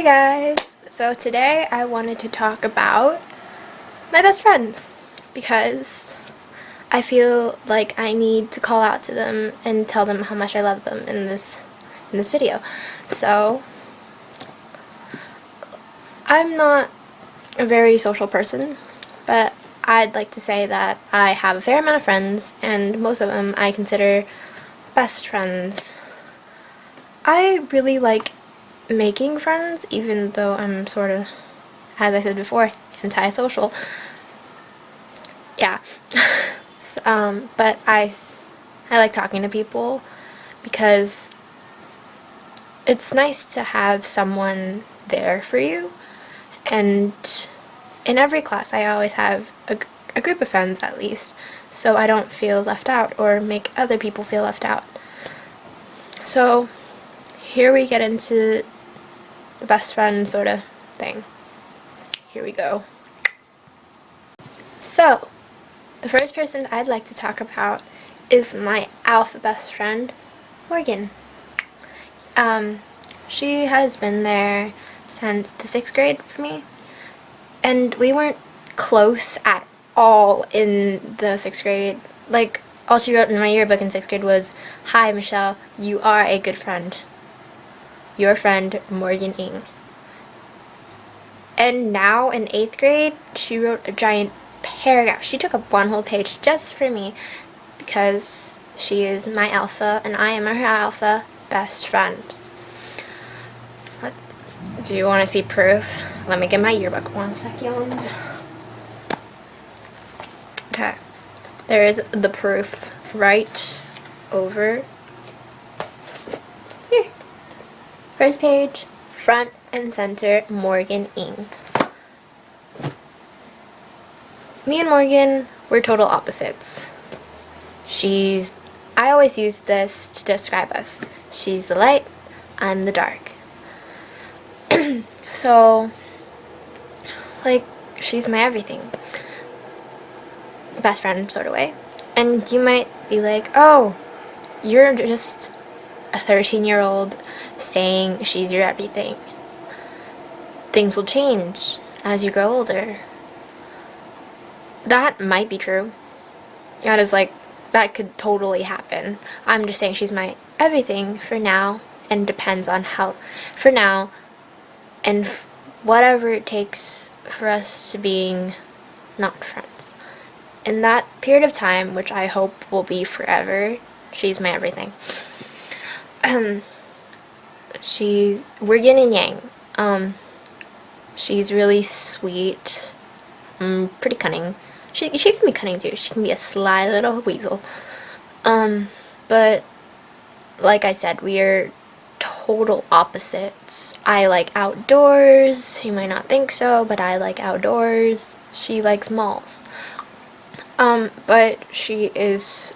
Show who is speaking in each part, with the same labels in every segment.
Speaker 1: guys! So today I wanted to talk about my best friends because I feel like I need to call out to them and tell them how much I love them in this video. So I'm not a very social person, but I'd like to say that I have a fair amount of friends, and most of them I consider best friends. I really like making friends, even though I'm sort of, as I said before, antisocial. Yeah. But I like talking to people because it's nice to have someone there for you. And in every class I always have a group of friends at least, so I don't feel left out or make other people feel left out. So here we get into the best friend sort of thing. Here we go. So the first person I'd like to talk about is my alpha best friend, Morgan. She has been there since the 6th grade for me, and we weren't close at all in the 6th grade. Like, all she wrote in my yearbook in 6th grade was, "Hi Michelle, you are a good friend. Your friend, Morgan Ing." And now in 8th grade, she wrote a giant paragraph. She took up one whole page just for me because she is my alpha and I am her alpha best friend. Do you want to see proof? Let me get my yearbook 1 second. Okay. There is the proof right over here. First page, front and center, Morgan Ing. Me and Morgan, we're total opposites. I always use this to describe us. She's the light, I'm the dark. So, like, she's my everything. Best friend sort of way. And you might be like, oh, you're just a 13-year-old saying she's your everything. Things will change as you grow older. That might be true. That could totally happen. I'm just saying she's my everything for now, and depends on how, for now, and whatever it takes for us to being not friends. In that period of time, which I hope will be forever, she's my everything. We're yin and yang. She's really sweet, pretty cunning. She can be cunning too. She can be a sly little weasel. But like I said, we are total opposites. I like outdoors. She might not think so, but I like outdoors. She likes malls. But she is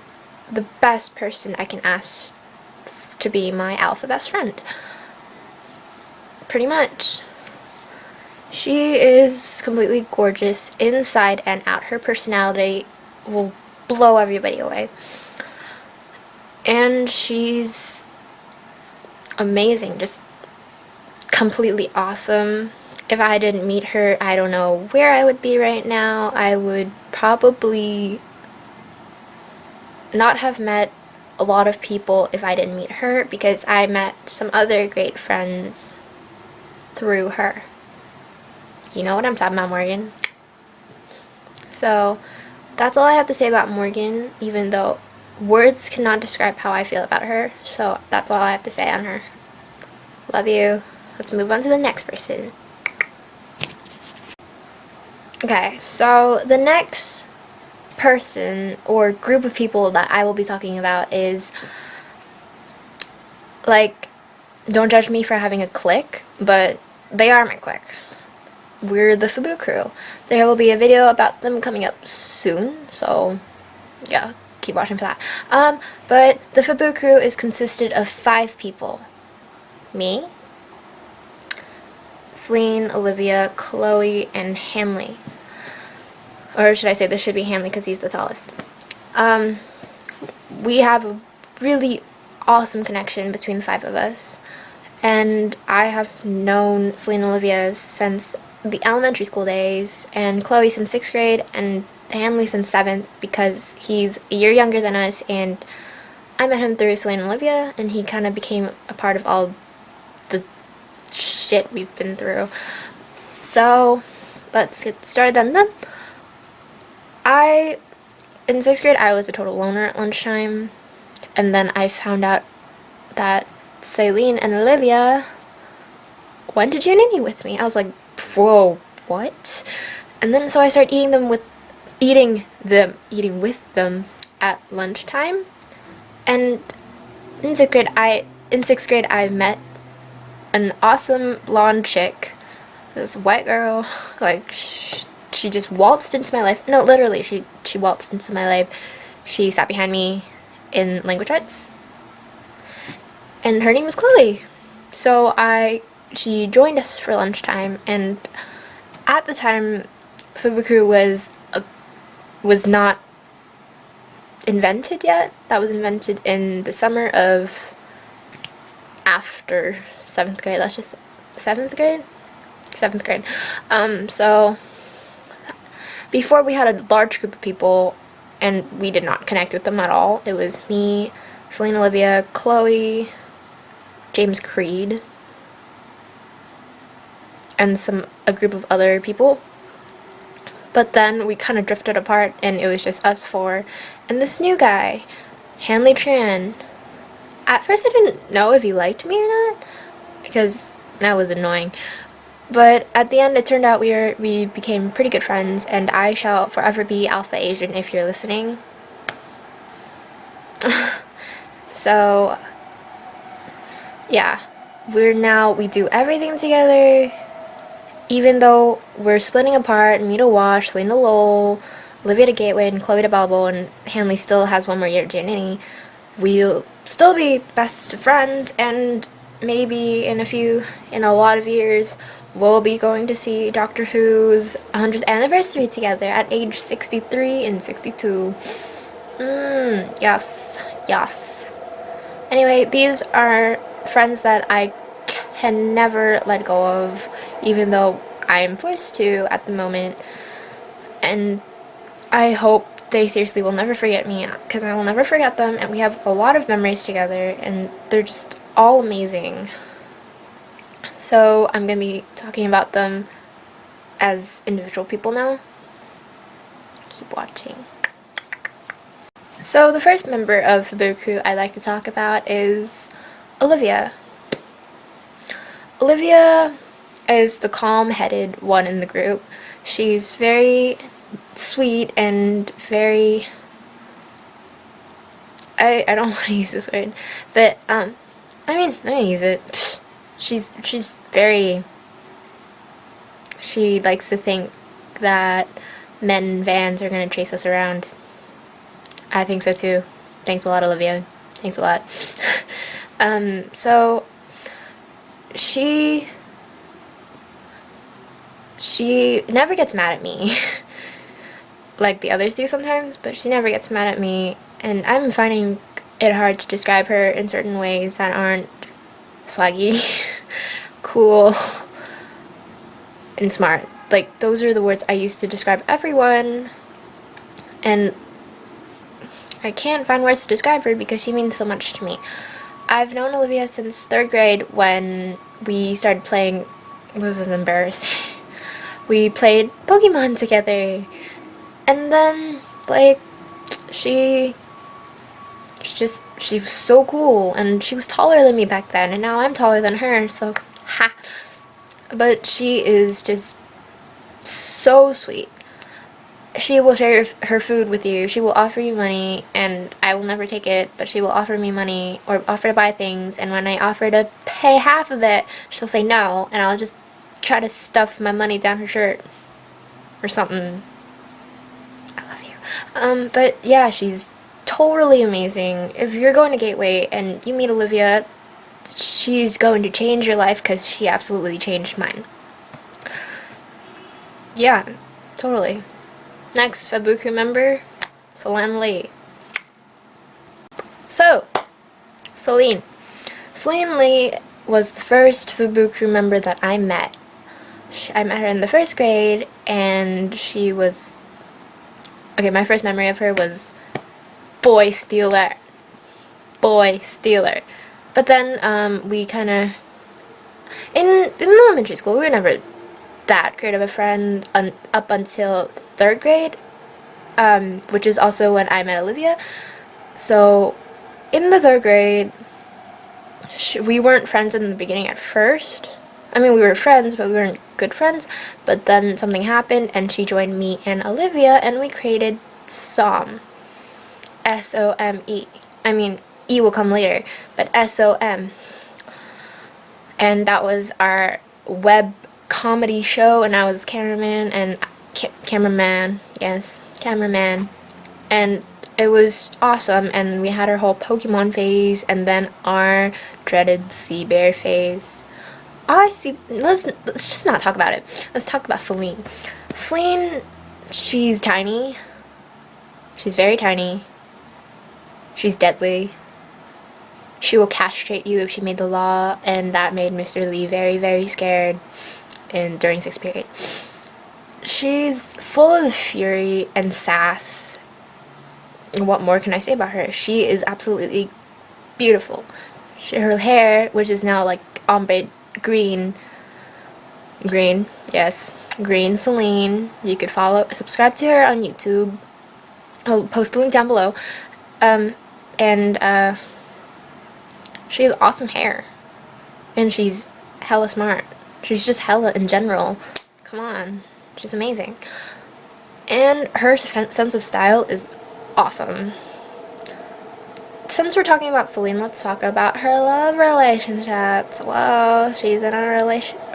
Speaker 1: the best person I can ask to be my alpha best friend. Pretty much. She is completely gorgeous inside and out. Her personality will blow everybody away. And she's amazing, just completely awesome. If I didn't meet her, I don't know where I would be right now. I would probably not have met a lot of people if I didn't meet her, because I met some other great friends through her. You know what I'm talking about, Morgan. So that's all I have to say about Morgan, even though words cannot describe how I feel about her. So that's all I have to say on her. Love you. Let's move on to the next person. Okay, so the next person or group of people that I will be talking about is, like, don't judge me for having a clique, but they are my clique. We're the Fabu crew. There will be a video about them coming up soon, so yeah, keep watching for that. But the Fabu crew is consisted of 5 people. Me, Celine, Olivia, Chloe, and Hanley. Or should I say, this should be Hanley because he's the tallest. We have a really awesome connection between the 5 of us. and I have known Celine and Olivia since the elementary school days, and Chloe since 6th grade, and Hanley since 7th, because he's a year younger than us, and I met him through Celine and Olivia, and he kind of became a part of all the shit we've been through. So, let's get started on them. In 6th grade, I was a total loner at lunchtime, and then I found out that Celine and Olivia went to Giannini with me. I was like, whoa, what? And then so I started eating with them at lunchtime. And in 6th grade I met an awesome blonde chick, this white girl. Like, she just waltzed into my life. No, literally, she waltzed into my life. She sat behind me in language arts, and her name was Chloe. So she joined us for lunchtime, and at the time, Fubuku was not invented yet. That was invented in the summer of after 7th grade. That's just 7th grade? 7th grade. So before, we had a large group of people, and we did not connect with them at all. It was me, Celine, Olivia, Chloe, James Creed, and a group of other people. But then we kind of drifted apart, and it was just us four and this new guy, Hanley Tran. At first I didn't know if he liked me or not, because that was annoying. But at the end, it turned out we became pretty good friends, and I shall forever be Alpha Asian if you're listening. So yeah, we do everything together, even though we're splitting apart. Me to Wash, Celine to Lowell, Olivia to Gateway, and Chloe to Balbo, and Hanley still has one more year at Giannini. We'll still be best friends, and maybe in a lot of years, we'll be going to see Doctor Who's 100th anniversary together at age 63 and 62. Yes. Anyway, these are friends that I can never let go of, even though I'm forced to at the moment. And I hope they seriously will never forget me, because I will never forget them, and we have a lot of memories together, and they're just all amazing. So I'm going to be talking about them as individual people now. Keep watching. So the first member of Fubuku I'd like to talk about is Olivia. Olivia is the calm-headed one in the group. She's very sweet and very... I don't want to use this word, but I'm gonna use it. She's very... She likes to think that men in vans are gonna chase us around. I think so too. Thanks a lot, Olivia. Thanks a lot. So she never gets mad at me like the others do sometimes, but she never gets mad at me, and I'm finding it hard to describe her in certain ways that aren't swaggy, cool, and smart. Like, those are the words I use to describe everyone, and I can't find words to describe her because she means so much to me. I've known Olivia since 3rd grade when we started playing... This is embarrassing. We played Pokemon together. And then, like, she was so cool, and she was taller than me back then, and now I'm taller than her, so ha. But she is just so sweet. She will share her food with you. She will offer you money, and I will never take it, but she will offer me money or offer to buy things, and when I offer to pay half of it, she'll say no, and I'll just try to stuff my money down her shirt or something. I love you. But yeah, she's totally amazing. If you're going to Gateway and you meet Olivia, she's going to change your life, because she absolutely changed mine. Yeah, totally. Next Fubuku member, Celine. So, Celine. Celine Lee was the first FUBU crew member that I met. I met her in the 1st grade, and she was... Okay, my first memory of her was boy stealer. Boy stealer. But then, we kind of... In elementary school, we were never that great of a friend up until 3rd grade, which is also when I met Olivia. So, in the 3rd grade, we weren't friends in the beginning at first. I mean, we were friends, but we weren't good friends. But then something happened, and she joined me and Olivia, and we created SOM. S-O-M-E. I mean, E will come later, but S-O-M. And that was our web comedy show, and I was cameraman, and cameraman, and it was awesome. And we had our whole Pokemon phase, and then our dreaded sea bear phase. Let's just not talk about it. Let's talk about Celine. Celine, she's tiny. She's very tiny. She's deadly. She will castrate you if she made the law, and that made Mr. Lee very, very scared during 6th period. She's full of fury and sass. What more can I say about her? She is absolutely beautiful. Her hair, which is now like ombre green, yes, green Celine. You could subscribe to her on YouTube. I'll post the link down below. She has awesome hair, and she's hella smart. She's just hella in general. Come on, she's amazing. And her sense of style is awesome. Since we're talking about Celine, let's talk about her love relationships. Whoa, she's in a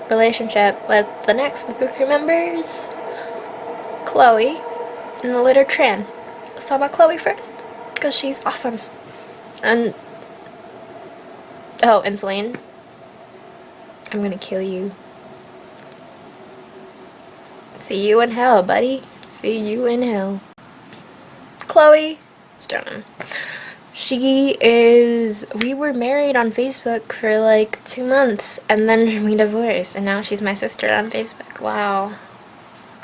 Speaker 1: relationship with the next crew members, Chloe, and the later Tran. Let's talk about Chloe first, because she's awesome. And Celine, I'm gonna kill you. See you in hell, buddy. See you in hell. Chloe, stunning. We were married on Facebook for like 2 months, and then we divorced, and now she's my sister on Facebook. Wow.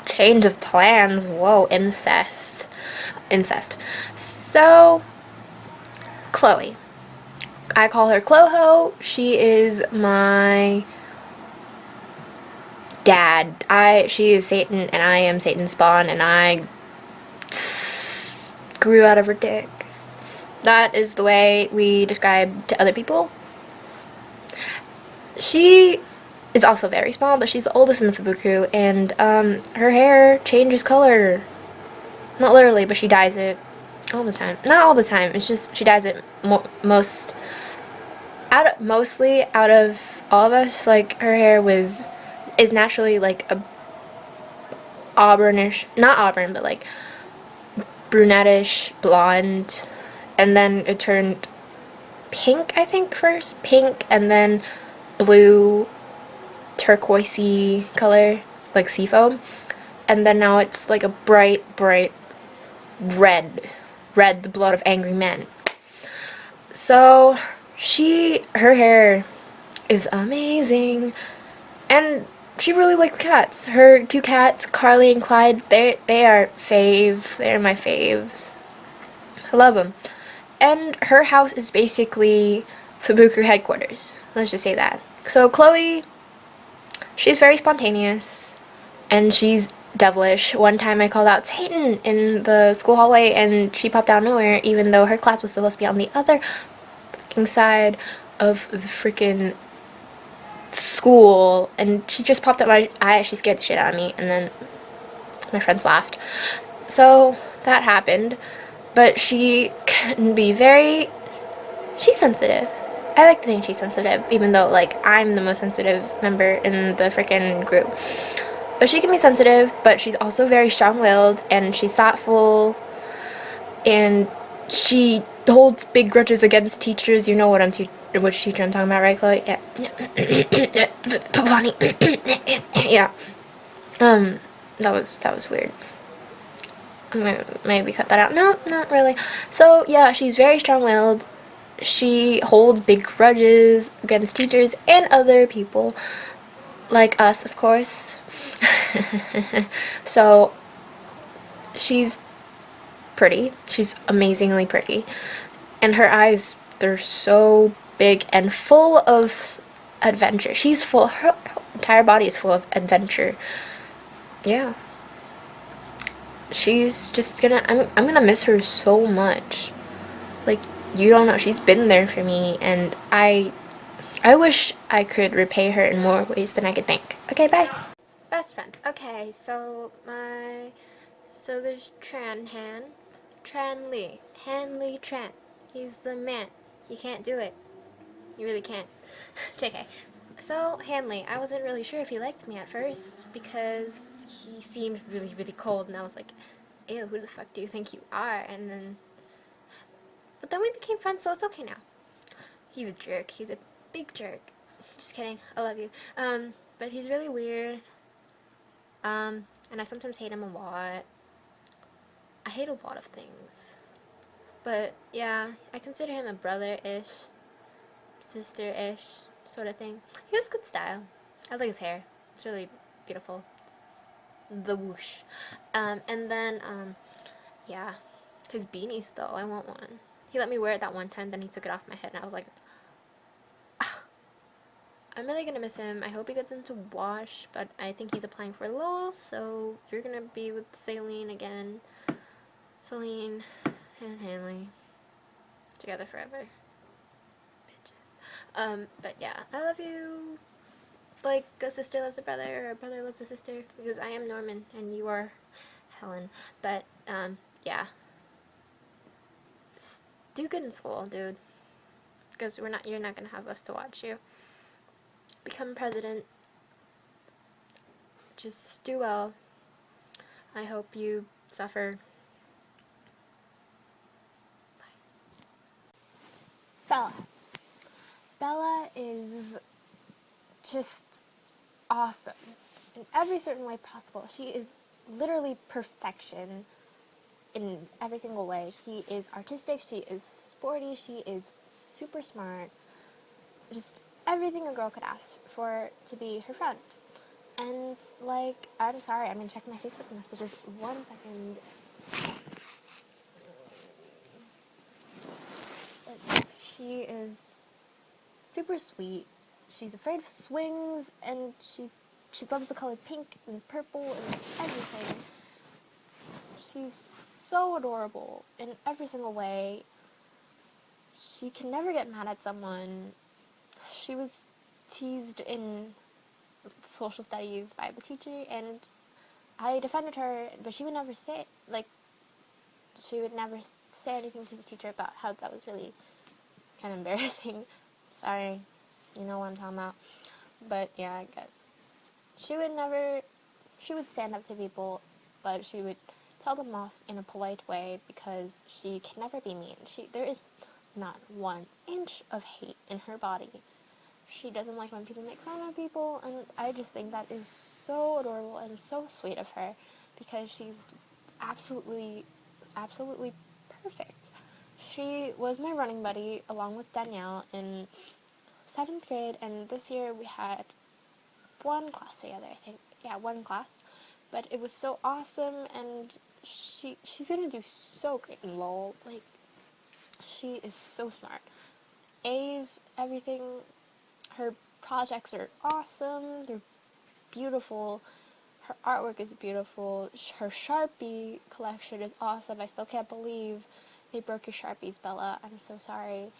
Speaker 1: Change of plans. Whoa, incest. So, Chloe. I call her Cloho. She is my dad. She is Satan, and I am Satan's spawn, and I grew out of her dick. That is the way we describe to other people. She is also very small, but she's the oldest in the FUBU crew, and her hair changes color. Not literally, but she dyes it all the time. Not all the time. It's just she dyes it mostly out of all of us. Like, her hair is naturally like a auburnish, not auburn, but like brunettish blonde, and then it turned pink, I think, first. Pink, and then blue, turquoisey color, like seafoam. And then now it's like a bright red, the blood of angry men. So, her hair is amazing. And she really likes cats. Her 2 cats, Carly and Clyde, they are they're my faves. I love them. And her house is basically FUBU crew headquarters. Let's just say that. So Chloe, she's very spontaneous, and she's devilish. One time I called out Satan in the school hallway, and she popped out of nowhere, even though her class was supposed to be on the other fucking side of the freaking school, and she just popped up my eye. She scared the shit out of me, and then my friends laughed. So that happened. But she can be she's sensitive. I like to think she's sensitive, even though, like, I'm the most sensitive member in the freaking group. But she can be sensitive, but she's also very strong-willed, and she's thoughtful, and she holds big grudges against teachers. You know which teacher I'm talking about, right, Chloe? Yeah. Yeah. That was weird. I'm gonna maybe cut that out. No, not really. So, yeah, she's very strong-willed, she holds big grudges against teachers and other people, like us, of course. So she's pretty. She's amazingly pretty. And her eyes, they're so big and full of adventure. Her entire body is full of adventure. Yeah. She's just I'm gonna miss her so much. Like, you don't know, she's been there for me, and I wish I could repay her in more ways than I could think. Okay, bye. Best friends. Okay, so there's Tranley, Hanley Tran. He's the man. He can't do it. You really can't. JK. So, Hanley, I wasn't really sure if he liked me at first because he seemed really, really cold, and I was like, ew, who the fuck do you think you are? But then we became friends, so it's okay now. He's a jerk. He's a big jerk. Just kidding. I love you. But he's really weird. And I sometimes hate him a lot. I hate a lot of things. But yeah, I consider him a brother-ish, sister-ish sort of thing. He has good style. I like his hair. It's really beautiful. The whoosh. And then, yeah, his beanies though. I want one. He let me wear it that one time, then he took it off my head, and I was like, I'm really gonna miss him. I hope he gets into wash, but I think he's applying for Lowell, so you're gonna be with Celine again. Celine and Hanley. Together forever. Bitches. But yeah, I love you. Like a sister loves a brother, or a brother loves a sister, because I am Norman and you are Helen. But, yeah. Do good in school, dude. Because you're not gonna have us to watch you. Become president. Just do well. I hope you suffer. Bella. Bella is just awesome in every certain way possible. She is literally perfection in every single way. She is artistic, she is sporty, she is super smart. Just everything a girl could ask for to be her friend. And, like, I'm sorry, I'm gonna check my Facebook messages 1 second. But she is super sweet. She's afraid of swings, and she loves the color pink and purple and everything. She's so adorable in every single way. She can never get mad at someone. She was teased in social studies by the teacher, and I defended her, but she would never say, like, she would never say anything to the teacher about how that was really kind of embarrassing. Sorry, you know what I'm talking about. But yeah, I guess. She would stand up to people, but she would tell them off in a polite way because she can never be mean. There is not 1 inch of hate in her body. She doesn't like when people make fun of people, and I just think that is so adorable and so sweet of her because she's just absolutely, absolutely perfect. She was my running buddy along with Danielle in 7th grade, and this year we had 1 class together, I think. Yeah, 1 class. But it was so awesome, and she's gonna do so great in Lowell. Like, she is so smart. A's, everything. Her projects are awesome. They're beautiful. Her artwork is beautiful. Her Sharpie collection is awesome. I still can't believe they broke your Sharpies, Bella. I'm so sorry.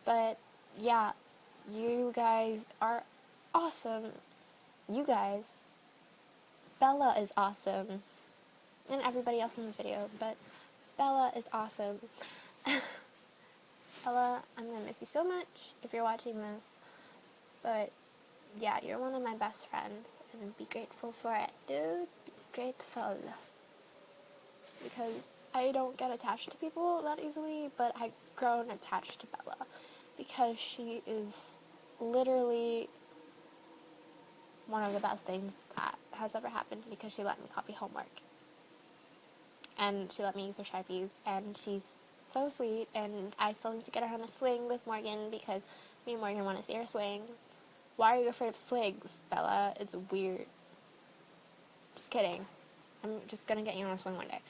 Speaker 1: But, yeah, you guys are awesome. You guys. Bella is awesome. And everybody else in this video, but Bella is awesome. Bella, I'm gonna miss you so much if you're watching this. But, yeah, you're one of my best friends, and be grateful for it, dude. Be grateful. Because I don't get attached to people that easily, but I've grown attached to Bella. Because she is literally one of the best things that has ever happened, because she let me copy homework. And she let me use her Sharpies, and she's so sweet, and I still need to get her on a swing with Morgan because me and Morgan want to see her swing. Why are you afraid of swings, Bella? It's weird. Just kidding. I'm just gonna get you on a swing one day.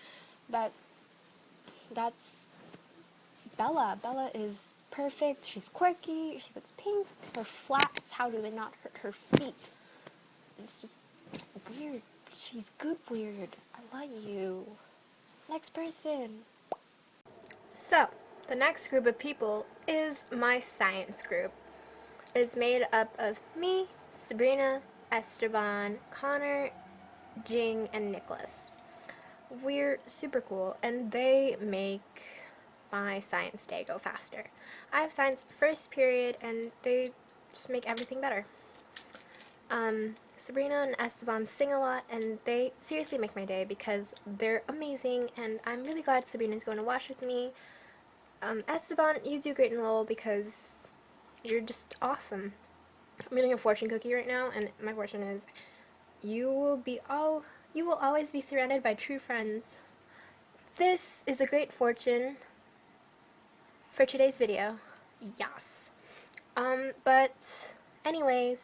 Speaker 1: But that's Bella. Bella is perfect. She's quirky. She looks pink. Her flats, how do they not hurt her feet? It's just weird. She's good weird. I love you. Next person. So, the next group of people is my science group. It is made up of me, Sabrina, Esteban, Connor, Jing, and Nicholas. We're super cool, and they make my science day go faster. I have science first period, and they just make everything better. Sabrina and Esteban sing a lot, and they seriously make my day because they're amazing, and I'm really glad Sabrina's going to watch with me. Esteban, you do great in Lowell because you're just awesome. I'm eating a fortune cookie right now, and my fortune is you will always be surrounded by true friends. This is a great fortune for today's video. Yes. But anyways,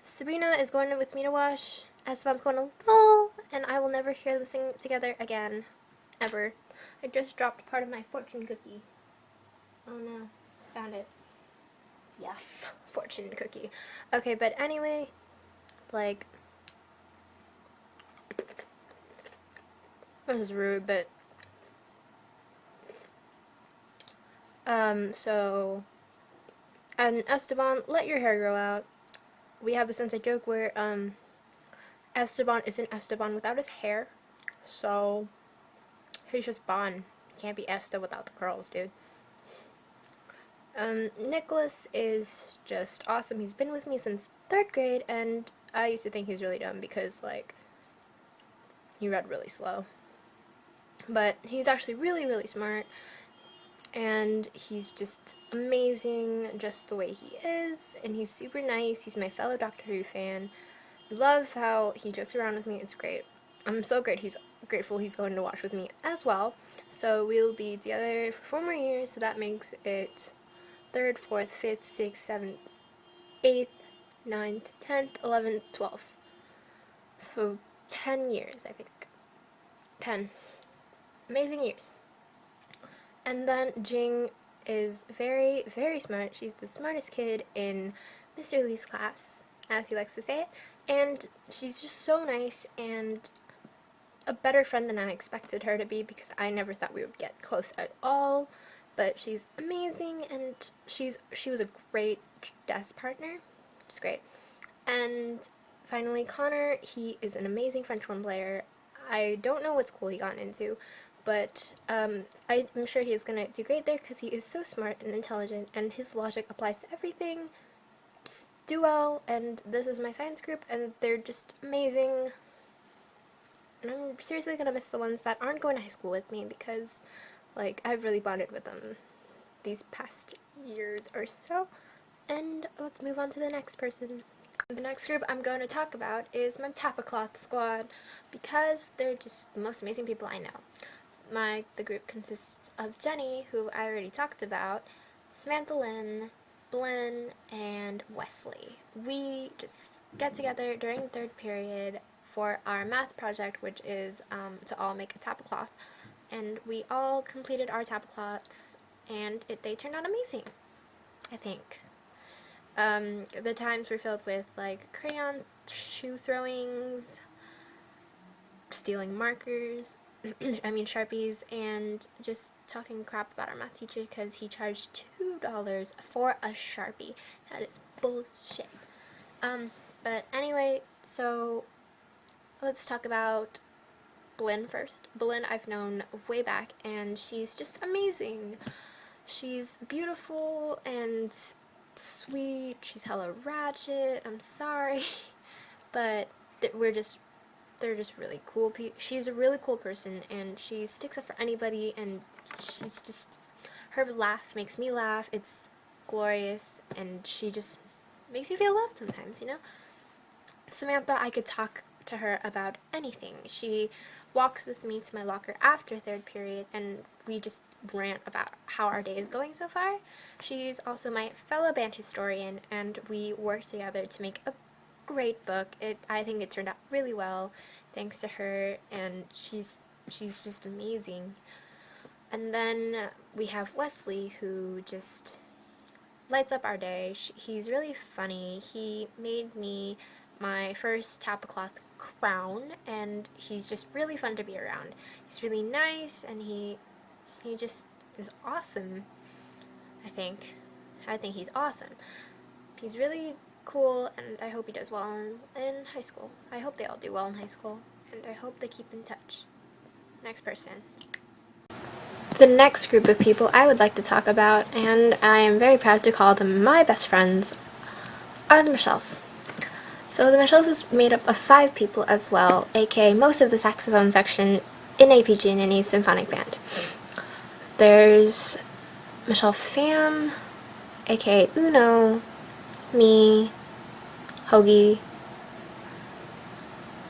Speaker 1: Sabrina is going with me to wash. Esteban's going to Lowell, and I will never hear them sing together again. Ever. I just dropped part of my fortune cookie. Oh no. Found it. Yes. Fortune cookie. Okay, but anyway, like, this is rude, but so, and Esteban, let your hair grow out. We have this inside joke where, Esteban isn't Esteban without his hair, so he's just Bon. Can't be Esta without the curls, dude. Nicholas is just awesome. He's been with me since 3rd grade, and I used to think he was really dumb because, like, he read really slow. But he's actually really, really smart, and he's just amazing just the way he is, and he's super nice. He's my fellow Doctor Who fan. I love how he jokes around with me. It's great. I'm so grateful he's going to watch with me as well. So we'll be together for 4 more years, so that makes it 3rd, 4th, 5th, 6th, 7th, 8th, 9th, 10th, 11th, 12th. So 10 years, I think. 10. Amazing years. And then Jing is very, very smart. She's the smartest kid in Mr. Lee's class, as he likes to say it. And she's just so nice and a better friend than I expected her to be because I never thought we would get close at all. But she's amazing, and she was a great desk partner. Just great. And finally, Connor, he is an amazing French horn player. I don't know what school he got into, but I'm sure he is going to do great there because he is so smart and intelligent, and his logic applies to everything. Just do well, and this is my science group, and they're just amazing. And I'm seriously going to miss the ones that aren't going to high school with me because, like, I've really bonded with them these past years or so. And let's move on to the next person. The next group I'm going to talk about is my Tapa Cloth squad because they're just the most amazing people I know. The group consists of Jenny, who I already talked about, Samantha Lynn, Blynn, and Wesley. We just get together during 3rd period for our math project, which is to all make a Tapa Cloth. And we all completed our Tapa Cloths, and they turned out amazing, I think. The times were filled with, like, crayon shoe throwings, stealing markers, Sharpies, and just talking crap about our math teacher because he charged $2 for a Sharpie. That is bullshit. But anyway, so let's talk about Blynn first. Blynn I've known way back, and she's just amazing. She's beautiful and sweet. She's hella ratchet. I'm sorry, but they're just really cool. She's a really cool person, and she sticks up for anybody, and she's just, her laugh makes me laugh. It's glorious, and she just makes me feel loved sometimes, you know? Samantha, I could talk to her about anything. She walks with me to my locker after 3rd period, and we just rant about how our day is going so far. She's also my fellow band historian, and we worked together to make a great book. I think it turned out really well thanks to her, and she's just amazing. And then we have Wesley, who just lights up our day. He's really funny. He made me my first Tapa cloth crown, and he's just really fun to be around. He's really nice, and he just is awesome. I think he's awesome. He's really cool, and I hope he does well in high school. I hope they all do well in high school, and I hope they keep in touch. Next person. The next group of people I would like to talk about, and I am very proud to call them my best friends, are the Michelles. So the Michelles is made up of 5 people as well, aka most of the saxophone section in APG and any symphonic band. There's Michelle Pham, aka Uno, me, Hoagie,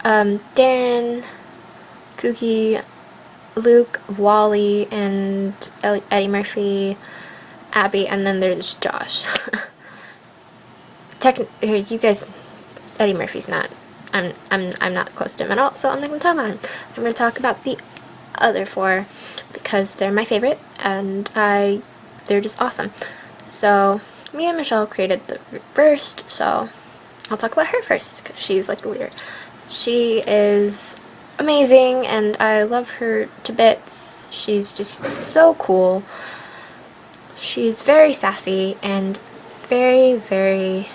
Speaker 1: Darren, Kookie, Luke, Wally, and Eddie Murphy, Abby, and then there's Josh. You guys, Eddie Murphy's not. I'm not close to him at all, so I'm not gonna talk about him. I'm gonna talk about the other 4 because they're my favorite, and they're just awesome. So me and Michelle created the group first, so I'll talk about her first because she's like the leader. She is amazing, and I love her to bits. She's just so cool. She's very sassy and very, very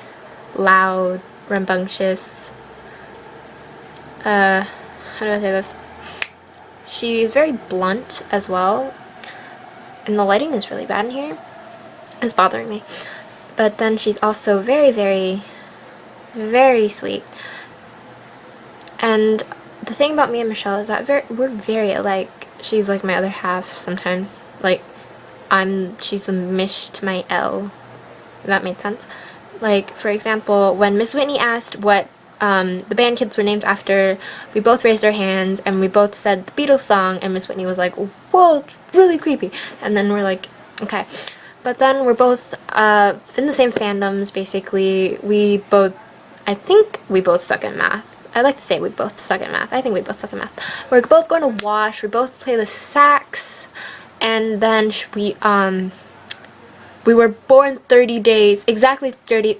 Speaker 1: loud, rambunctious. How do I say this? She's very blunt as well, and the lighting is really bad in here. It's bothering me. But then she's also very, very, very sweet. And the thing about me and Michelle is that we're very alike. She's like my other half sometimes. Like, she's a Mish to my L. If that made sense. Like, for example, when Miss Whitney asked what the band kids were named after, we both raised our hands and we both said the Beatles song, and Miss Whitney was like, whoa, it's really creepy. And then we're like, okay. But then we're both in the same fandoms, basically. I think we both suck at math. I like to say we both suck at math. I think we both suck at math. We're both going to WASH. We both play the sax. And then we were born 30 days, exactly 30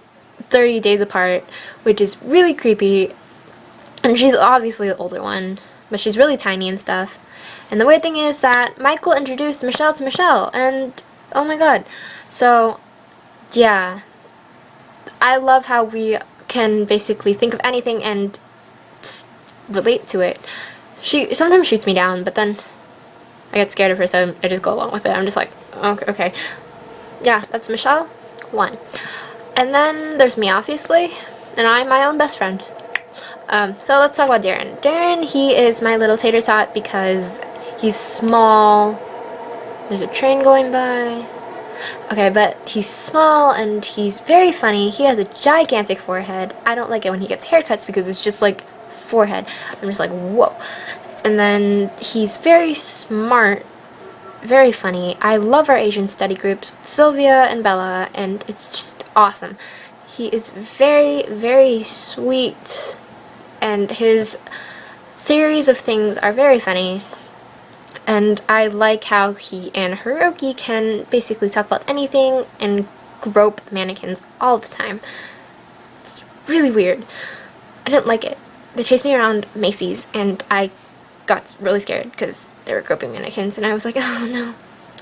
Speaker 1: days apart, which is really creepy. And she's obviously the older one, but she's really tiny and stuff. And the weird thing is that Michael introduced Michelle to Michelle, and oh my god. So, yeah. I love how we can basically think of anything and relate to it. She sometimes shoots me down, but then I get scared of her, so I just go along with it. I'm just like, okay. Yeah, that's Michelle 1. And then there's me, obviously, and I'm my own best friend. So let's talk about Darren. Darren, he is my little tater tot because he's small. There's a train going by. Okay, but he's small and he's very funny. He has a gigantic forehead. I don't like it when he gets haircuts because it's just like forehead. I'm just like, whoa. And then he's very smart, very funny. I love our Asian study groups with Sylvia and Bella, and it's just awesome. He is very, very sweet, and his theories of things are very funny. And I like how he and Hiroki can basically talk about anything and grope mannequins all the time. It's really weird. I didn't like it. They chased me around Macy's, and I got really scared because they were groping mannequins, and I was like, oh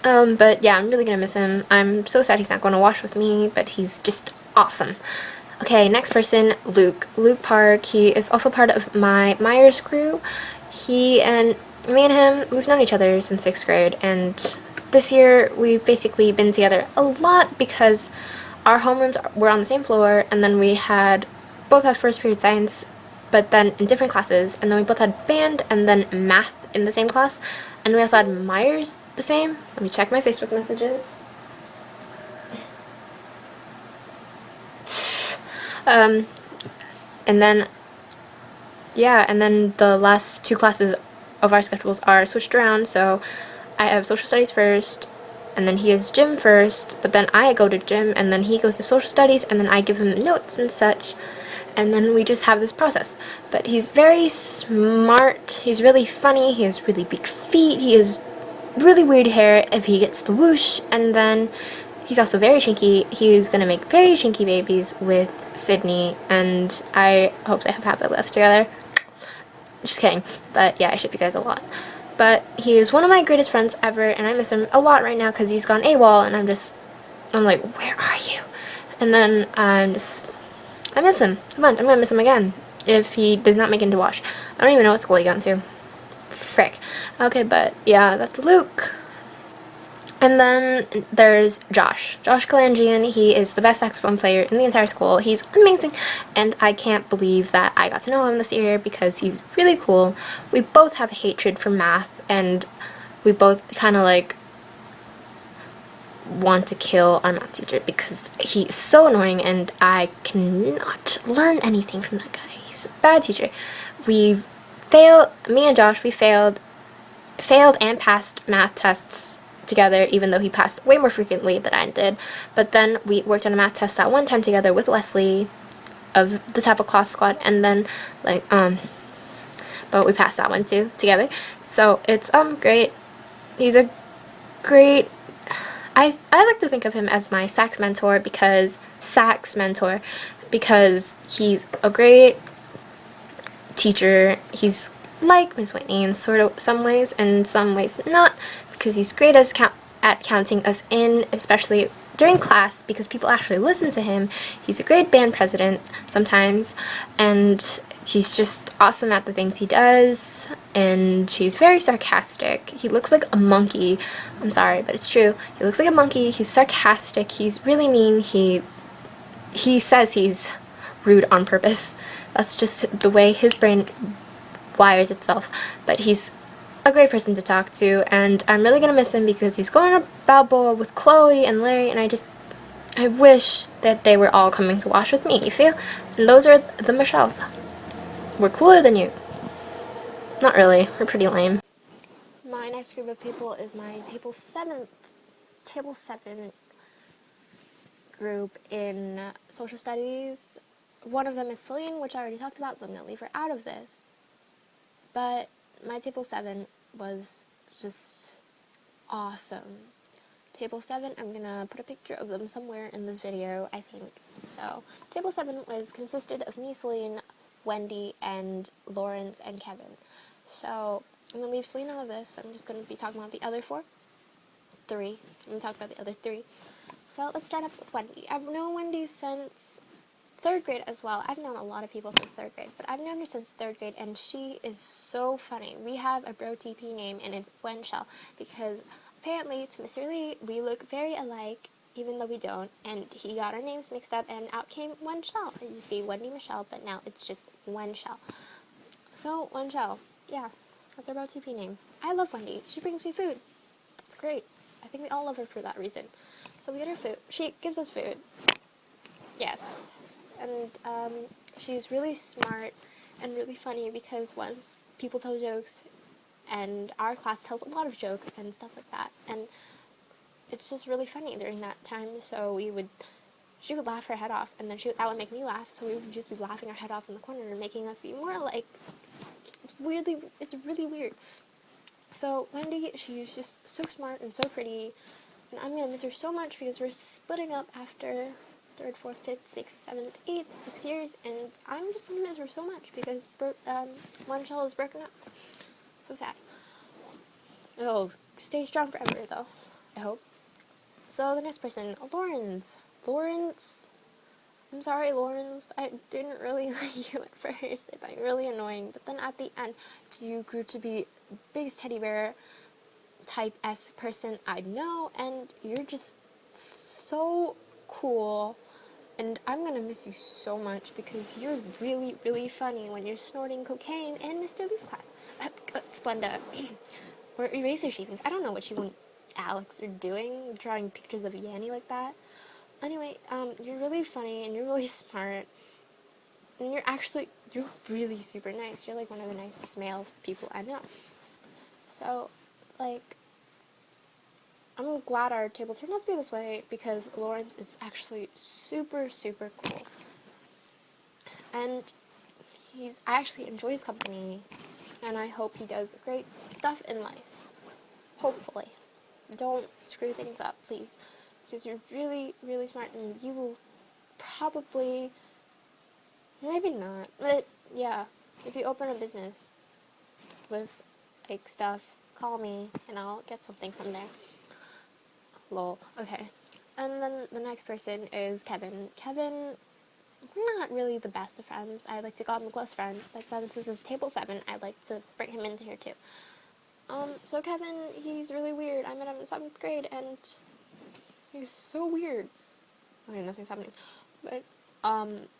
Speaker 1: no. But yeah, I'm really gonna miss him. I'm so sad he's not going to WASH with me, but he's just awesome. Okay, next person, Luke. Luke Park. He is also part of my Myers crew. Me and him, we've known each other since 6th grade, and this year we've basically been together a lot because our homerooms were on the same floor, and then we both had first period science, but then in different classes, and then we both had band and then math in the same class, and we also had Myers the same. Let me check my Facebook messages. And then, yeah, and then the last 2 classes of our schedules are switched around, so I have social studies first, and then he has gym first, but then I go to gym, and then he goes to social studies, and then I give him notes and such, and then we just have this process. But he's very smart, he's really funny, he has really big feet, he has really weird hair if he gets the whoosh, and then he's also very chinky. He's gonna make very chinky babies with Sydney, and I hope they have happily left together. Just kidding, but yeah, I ship you guys a lot. But he is one of my greatest friends ever, and I miss him a lot right now because he's gone AWOL, and I'm like, where are you? And then I miss him a bunch. I'm gonna miss him again if he does not make it into Wash. I don't even know what school he got into. Frick. Okay, but yeah, that's Luke. And then there's Josh Kalangian. He is the best saxophone player in the entire school. He's amazing, and I can't believe that I got to know him this year because he's really cool. We both have hatred for math, and we both kind of like want to kill our math teacher because he's so annoying, and I cannot learn anything from that guy. He's a bad teacher. Me and Josh, we failed and passed math tests together, even though he passed way more frequently than I did. But then we worked on a math test that one time together with Leslie of the Tapa class squad, and then but we passed that one too together. So it's great. He's a great, I like to think of him as my sax mentor because he's a great teacher. He's like Miss Whitney in sort of some ways, and in some ways not, because he's great at counting us in, especially during class, because people actually listen to him. He's a great band president sometimes, and he's just awesome at the things he does, and he's very sarcastic. He looks like a monkey. I'm sorry, but it's true. He looks like a monkey. He's sarcastic. He's really mean. He says he's rude on purpose. That's just the way his brain wires itself. But he's a great person to talk to, and I'm really gonna miss him because he's going to Balboa with Chloe and Larry, and I wish that they were all coming to Wash with me, you feel? And those are the Michelles. We're cooler than you. Not really, we're pretty lame. My next group of people is my table 7 group in social studies. One of them is Celine, which I already talked about, so I'm gonna leave her out of this. But my table 7 was just awesome. Table 7, I'm gonna put a picture of them somewhere in this video, I think. So, table 7 consisted of me, Celine, Wendy, and Lawrence, and Kevin. So, I'm gonna leave Celine out of this. I'm just gonna be talking about the other 3. I'm gonna talk about the other 3. So, let's start off with Wendy. I've known Wendy since 3rd grade as well. I've known a lot of people since 3rd grade, but I've known her since 3rd grade, and she is so funny. We have a bro TP name, and it's Wen Shell, because apparently to Mr. Lee, we look very alike, even though we don't, and he got our names mixed up, and out came Wen Shell. It used to be Wendy Michelle, but now it's just Wen Shell. So, Wen Shell, yeah, that's our bro TP name. I love Wendy. She brings me food. It's great. I think we all love her for that reason. So we get her food. She gives us food. Yes. And she's really smart and really funny, because once people tell jokes, and our class tells a lot of jokes and stuff like that, and it's just really funny during that time. So she would laugh her head off, and then that would make me laugh, so we would just be laughing our head off in the corner and making us seem more like, it's really weird. So Wendy, she's just so smart and so pretty, and I'm gonna miss her so much because we're splitting up after 3rd, 4th, 5th, 6th, 7th, 8th, 6 years, and I'm just gonna miss her so much because One Shell is broken up. So sad. It'll stay strong forever, though, I hope. So the next person, Lawrence. I'm sorry, Lawrence, I didn't really like you at first. I thought you were really annoying, but then at the end, you grew to be biggest teddy bear type S person I know, and you're just so cool. And I'm gonna miss you so much because you're really, really funny when you're snorting cocaine in Mr. Lee's class. Splenda. Or eraser shavings. I don't know what you and Alex are doing, drawing pictures of Yanni like that. Anyway, you're really funny and you're really smart. And you're really super nice. You're like one of the nicest male people I know. So, like, I'm glad our table turned out to be this way because Lawrence is actually super, super cool. And I actually enjoy his company, and I hope he does great stuff in life. Hopefully. Don't screw things up, please, because you're really, really smart, and you will probably, maybe not, but yeah, if you open a business with, like, stuff, call me, and I'll get something from there. Lol. Okay. And then the next person is Kevin. Kevin, we're not really the best of friends. I like to call him a close friend, but since this is table 7, I'd like to bring him into here too. So Kevin, he's really weird. I met him in 7th grade, and he's so weird. Okay, nothing's happening. But,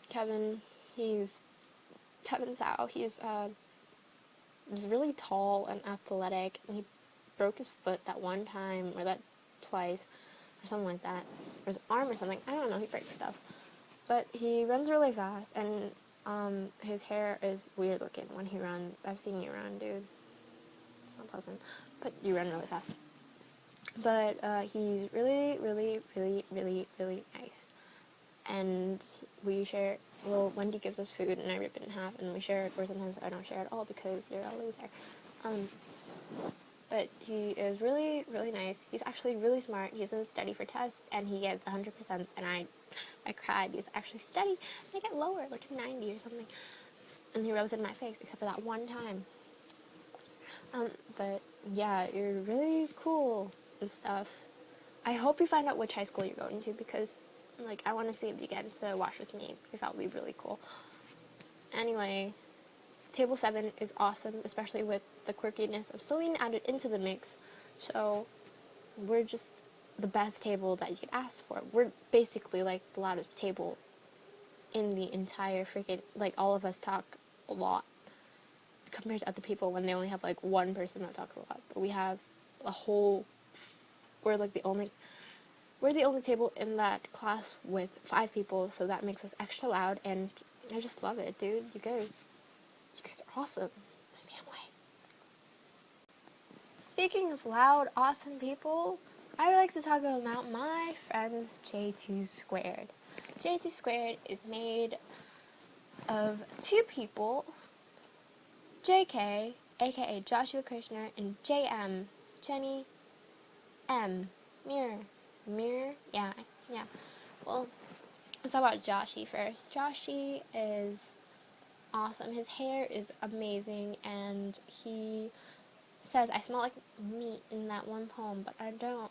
Speaker 1: Kevin, Kevin Zhao, he's really tall and athletic, and he broke his foot that one time, or that twice, or something like that, or his arm or something. I don't know, he breaks stuff. But he runs really fast, and, his hair is weird looking when he runs. I've seen you run, dude. It's not pleasant, but you run really fast. But, he's really, really, really, really, really nice. And we share, well, Wendy gives us food, and I rip it in half, and we share it, or sometimes I don't share at all because you're a loser. But he is really, really nice. He's actually really smart. He doesn't study for tests, and he gets 100%, and I cry because I actually study, and I get lower, like 90 or something. And he rubs it in my face, except for that one time. But yeah, you're really cool and stuff. I hope you find out which high school you're going to, because, like, I want to see if you get to watch with me, because that would be really cool. Anyway, Table 7 is awesome, especially with the quirkiness of Celine added into the mix. So, we're just the best table that you could ask for. We're basically, like, the loudest table in the entire freaking, like, all of us talk a lot compared to other people when they only have, like, one person that talks a lot. But we have a whole, we're the only table in that class with 5 people, so that makes us extra loud, and I just love it, dude. You guys are awesome. I can't wait. Speaking of loud, awesome people, I would like to talk about my friends J2 Squared. J2 Squared is made of 2 people, JK, aka Joshua Kirshner, and JM, Jenny M. Mirror? Yeah. Well, let's talk about Joshy first. Joshy is awesome. His hair is amazing, and he says, I smell like meat in that one poem, but I don't.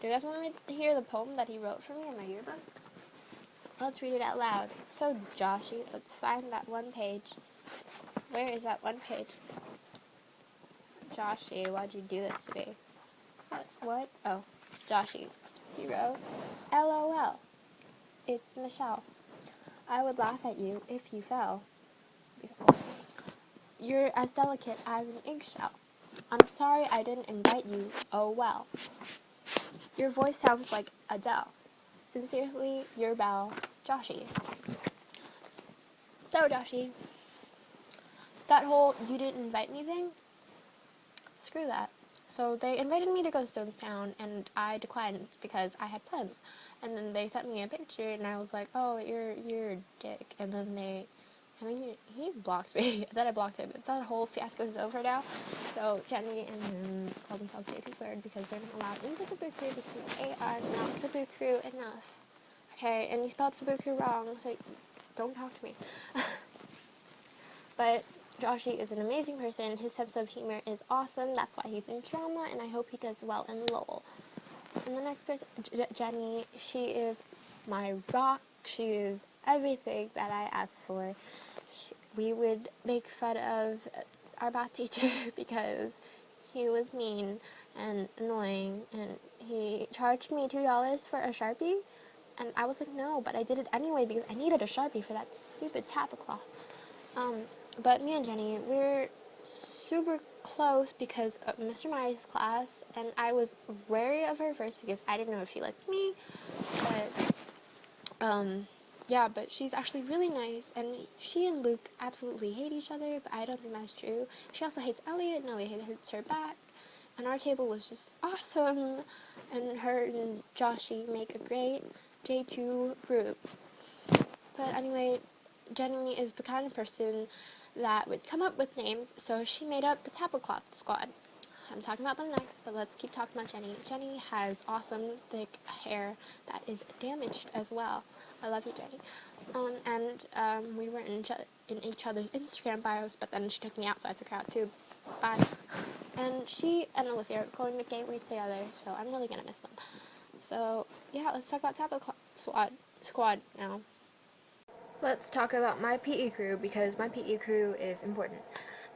Speaker 1: Do you guys want me to hear the poem that he wrote for me in my yearbook? Let's read it out loud. So, Joshy, let's find that one page. Where is that one page? Joshy, why'd you do this to me? What? Oh, Joshy. He wrote, LOL. It's Michelle. I would laugh at you if you fell. You're as delicate as an eggshell. I'm sorry I didn't invite you. Oh well. Your voice sounds like Adele. Sincerely, your Belle, Joshy. So, Joshy, that whole you didn't invite me thing, screw that. So they invited me to go to Stonestown, and I declined because I had plans. And then they sent me a picture, and I was like, oh, you're a dick. And then he blocked me. I thought I blocked him. That whole fiasco is over now. So Jenny and him call themselves J2 Squared because they're not allowed into the book crew because they are not the book crew enough. Okay, and you spelled Fubuku wrong, so don't talk to me. But Joshy is an amazing person. His sense of humor is awesome. That's why he's in drama, and I hope he does well in Lowell. And the next person, Jenny, she is my rock. She is everything that I asked for. We would make fun of our math teacher because he was mean and annoying, and he charged me $2 for a Sharpie. And I was like, no, but I did it anyway because I needed a Sharpie for that stupid Tapa cloth. But me and Jenny, we're super close because of Mr. Myers' class, and I was wary of her first because I didn't know if she liked me. But, yeah, but she's actually really nice, and she and Luke absolutely hate each other, but I don't think that's true. She also hates Elliot, and Elliot hates her back. and our table was just awesome, and her and Joshy make a great J2 group. But anyway, Jenny is the kind of person that would come up with names, so she made up the Tablecloth Squad. I'm talking about them next, but let's keep talking about Jenny. Jenny has awesome, thick hair that is damaged as well. I love you, Jenny. We were in each other's Instagram bios, but then she took me out, so I took her out too. Bye. And she and Olivia are going to Gateway together, so I'm really gonna miss them. So yeah, let's talk about Tablecloth Squad now. Let's talk about my PE crew, because my PE crew is important.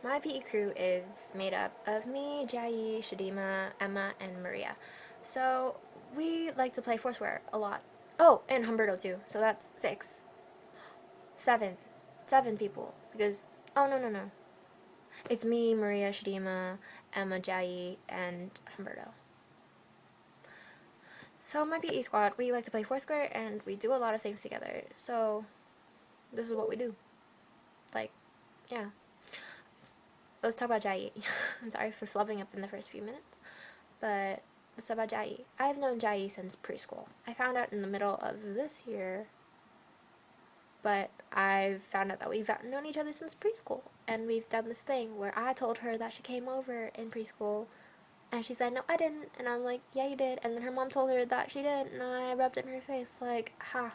Speaker 1: My PE crew is made up of me, Jai, Shadima, Emma, and Maria. So we like to play Foursquare a lot. Oh, and Humberto too. So that's 6. 7. 7 people. Because, oh no. It's me, Maria, Shadima, Emma, Jai, and Humberto. So my PE squad, we like to play Foursquare, and we do a lot of things together. So this is what we do. Like, yeah. Let's talk about Jai. I'm sorry for flubbing up in the first few minutes, but let's talk about Jai. I've known Jai since preschool. I found out in the middle of this year, but I've found out that we've known each other since preschool, and we've done this thing where I told her that she came over in preschool, and she said, no, I didn't, and I'm like, yeah, you did, and then her mom told her that she did, and I rubbed it in her face, like, ha,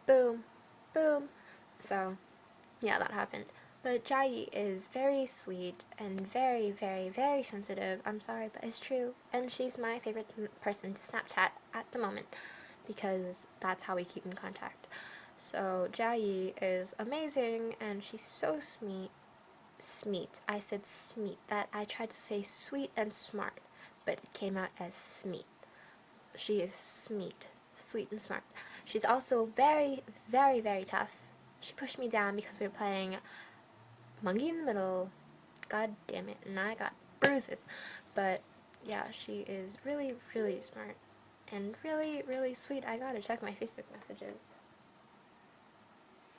Speaker 1: boom, boom. So, yeah, that happened. But Jai is very sweet and very, very, very sensitive. I'm sorry, but it's true. And she's my favorite person to Snapchat at the moment, because that's how we keep in contact. So Jai is amazing, and she's so smeet. I said smeet. That I tried to say sweet and smart, but it came out as smeet. She is sweet and smart. She's also very, very, very tough. She pushed me down because we were playing Monkey in the Middle. God damn it. And I got bruises. But yeah, she is really, really smart. And really, really sweet. I gotta check my Facebook messages.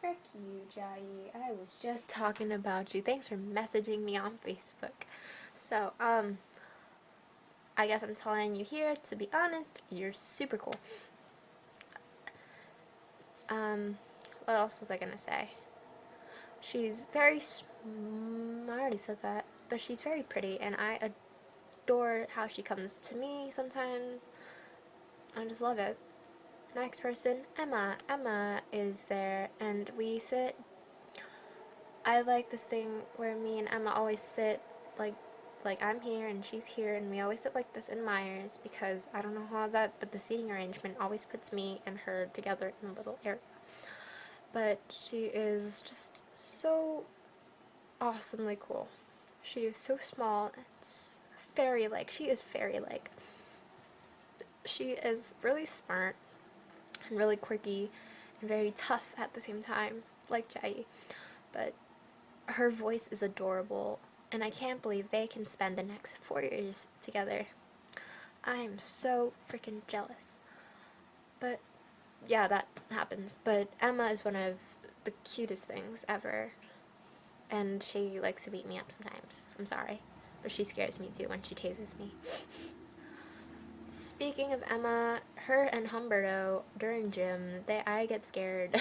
Speaker 1: Frick you, Jai. I was just talking about you. Thanks for messaging me on Facebook. So, I guess I'm telling you here, to be honest, you're super cool. What else was I gonna say? She's very I already said that, but she's very pretty, and I adore how she comes to me sometimes. I just love it. Next person, Emma. Emma is there, and we sit. I like this thing where me and Emma always sit like I'm here and she's here, and we always sit like this in Myers, because I don't know how that, but the seating arrangement always puts me and her together in a little area. But she is just so awesomely cool. She is so small. It's fairy-like. She is fairy-like. She is really smart and really quirky and very tough at the same time, like Jai. But her voice is adorable, and I can't believe they can spend the next 4 years together. I am so freaking jealous. But yeah, that happens. But Emma is one of the cutest things ever, and she likes to beat me up sometimes. I'm sorry, but she scares me too when she tases me. Speaking of Emma, her and Humberto during gym, I get scared.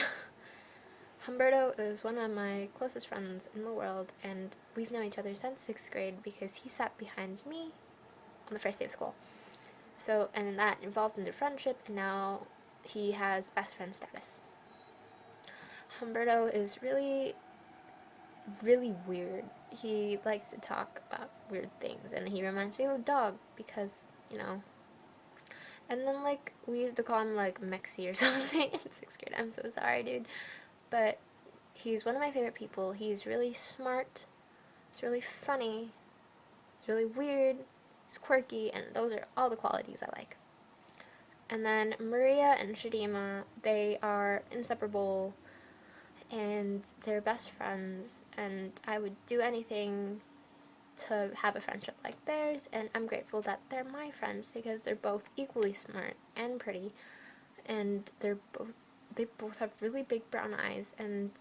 Speaker 1: Humberto is one of my closest friends in the world, and we've known each other since 6th grade because he sat behind me on the first day of school. So, and that evolved into friendship, and now he has best friend status. Humberto is really, really weird. He likes to talk about weird things, and he reminds me of a dog because, and then, like, we used to call him, like, Mexi or something in 6th grade. I'm so sorry, dude. But he's one of my favorite people. He's really smart. He's really funny. He's really weird. He's quirky, and those are all the qualities I like. And then Maria and Shadima, they are inseparable, and they're best friends, and I would do anything to have a friendship like theirs, and I'm grateful that they're my friends because they're both equally smart and pretty, and they both have really big brown eyes, and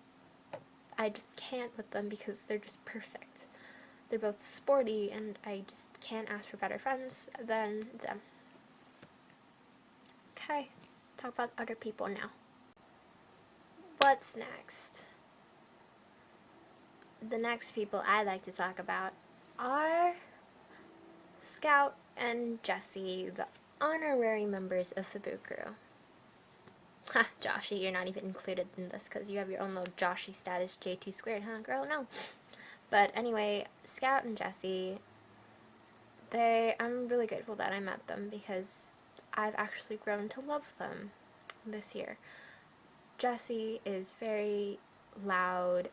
Speaker 1: I just can't with them because they're just perfect. They're both sporty, and I just can't ask for better friends than them. Okay, let's talk about other people now. What's next? The next people I'd like to talk about are Scout and Jessie, the honorary members of the Boo Crew. Ha, Joshy, you're not even included in this because you have your own little Joshy status, J2 squared, huh, girl? No. But anyway, Scout and Jessie, I'm really grateful that I met them because I've actually grown to love them this year. Jessie is very loud.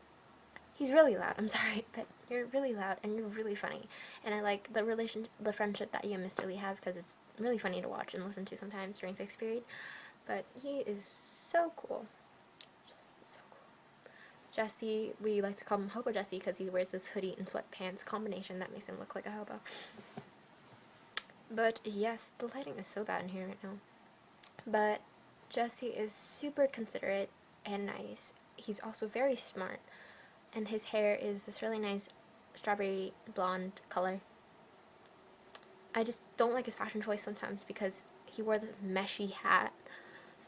Speaker 1: He's really loud, I'm sorry, but you're really loud and you're really funny. And I like the friendship that you and Mr. Lee have because it's really funny to watch and listen to sometimes during 6th period. But he is so cool. Just so cool. Jesse, we like to call him Hobo Jesse because he wears this hoodie and sweatpants combination that makes him look like a hobo. But yes, the lighting is so bad in here right now. But Jesse is super considerate and nice. He's also very smart. And his hair is this really nice strawberry blonde color. I just don't like his fashion choice sometimes because he wore this meshy hat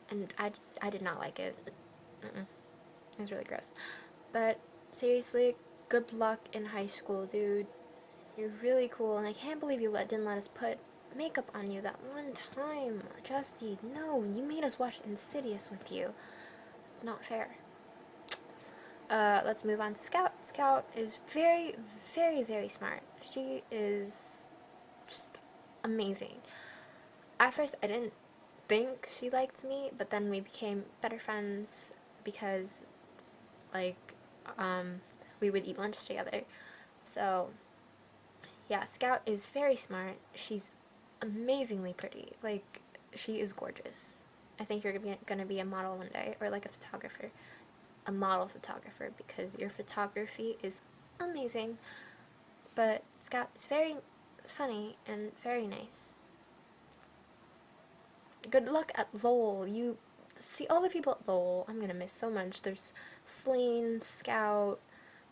Speaker 1: and I did not like it. It was really gross. But seriously, good luck in high school, dude. You're really cool, and I can't believe you didn't let us put makeup on you that one time. Justy, no, you made us watch Insidious with you. Not fair. Let's move on to Scout. Scout is very, very, very smart. She is just amazing. At first, I didn't think she liked me, but then we became better friends because, like, we would eat lunch together. So, yeah, Scout is very smart. She's amazingly pretty. Like, she is gorgeous. I think you're gonna be a model one day, or like a photographer. A model photographer, because your photography is amazing. But Scout is very funny and very nice. Good luck at Lowell. You see all the people at Lowell. I'm gonna miss so much. There's Celine, Scout,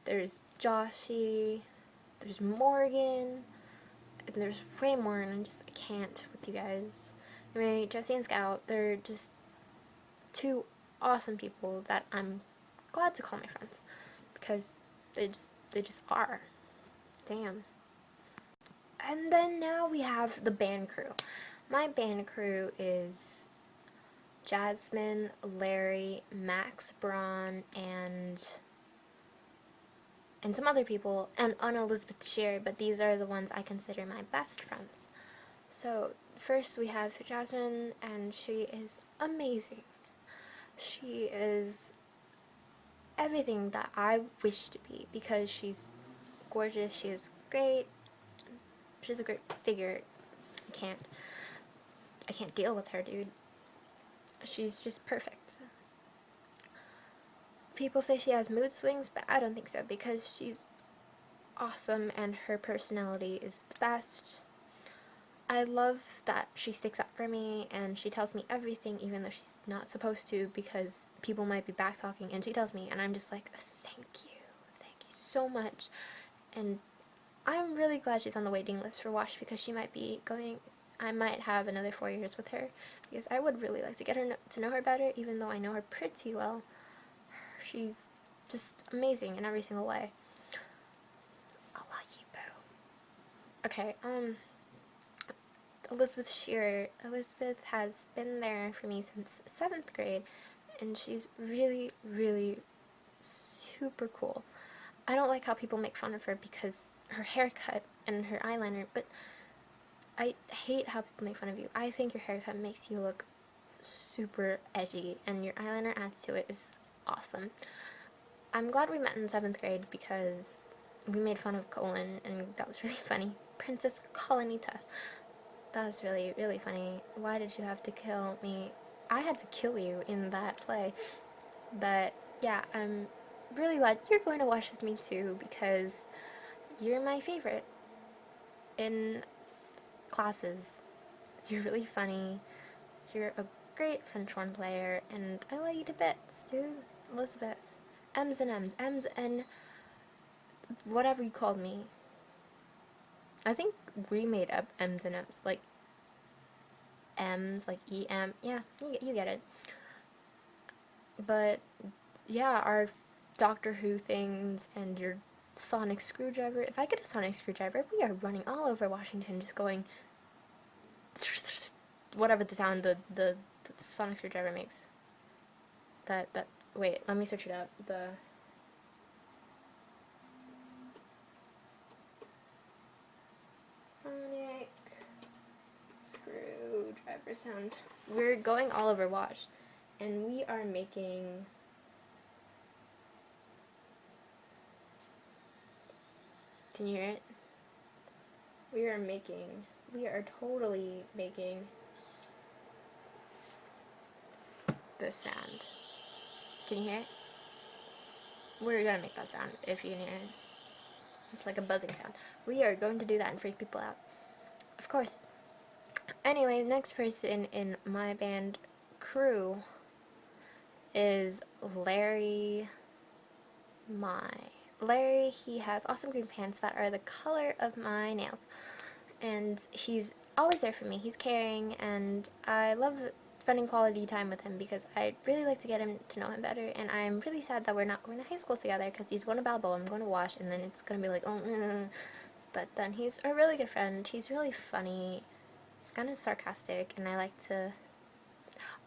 Speaker 1: there's Joshy, there's Morgan, and there's way more, and I can't with you guys. Anyway, Jessie and Scout, they're just two awesome people that I'm glad to call my friends because they just are. Damn. And then now we have the band crew. My band crew is Jasmine, Larry, Max Braun, and some other people, and Elizabeth Shear, but these are the ones I consider my best friends. So first we have Jasmine, and she is amazing. She is everything that I wish to be because she's gorgeous, she is great, she's a great figure. I can't deal with her, dude. She's just perfect. People say she has mood swings, but I don't think so because she's awesome and her personality is the best. I love that she sticks up for me and she tells me everything even though she's not supposed to because people might be backtalking, and she tells me and I'm just like, thank you so much. And I'm really glad she's on the waiting list for WASH because she might be going, I might have another 4 years with her because I would really like to get her to know her better, even though I know her pretty well. She's just amazing in every single way. I like you, boo. Okay, Elizabeth Shearer. Elizabeth has been there for me since 7th grade, and she's really, really super cool. I don't like how people make fun of her because her haircut and her eyeliner, but I hate how people make fun of you. I think your haircut makes you look super edgy, and your eyeliner adds to it. Is awesome. I'm glad we met in 7th grade because we made fun of Colin, and that was really funny. Princess Colinita. That was really, really funny. Why did you have to kill me? I had to kill you in that play. But yeah, I'm really glad you're going to watch with me too because you're my favorite in classes. You're really funny. You're a great French horn player, and I like you to bits, dude. Elizabeth. M's and whatever you called me. I think we made up M's and M's, like M's, like E-M. Yeah, you get it. But yeah, our Doctor Who things and your sonic screwdriver. If I get a sonic screwdriver, we are running all over Washington just going whatever the sound the sonic screwdriver makes. That wait, let me search it up. The sonic screwdriver sound. We're going all over Wash, and we are making. Can you hear it? We are totally making this sound. Can you hear it? We're gonna make that sound if you can hear it. It's like a buzzing sound. We are going to do that and freak people out. Of course. Anyway, the next person in my band crew is Larry. Larry, he has awesome green pants that are the color of my nails. And he's always there for me. He's caring, and I love spending quality time with him because I really like to get him to know him better. And I'm really sad that we're not going to high school together because he's going to Balboa, I'm going to Wash, and then it's going to be like, oh, but then he's a really good friend. He's really funny. He's kind of sarcastic, and I like to.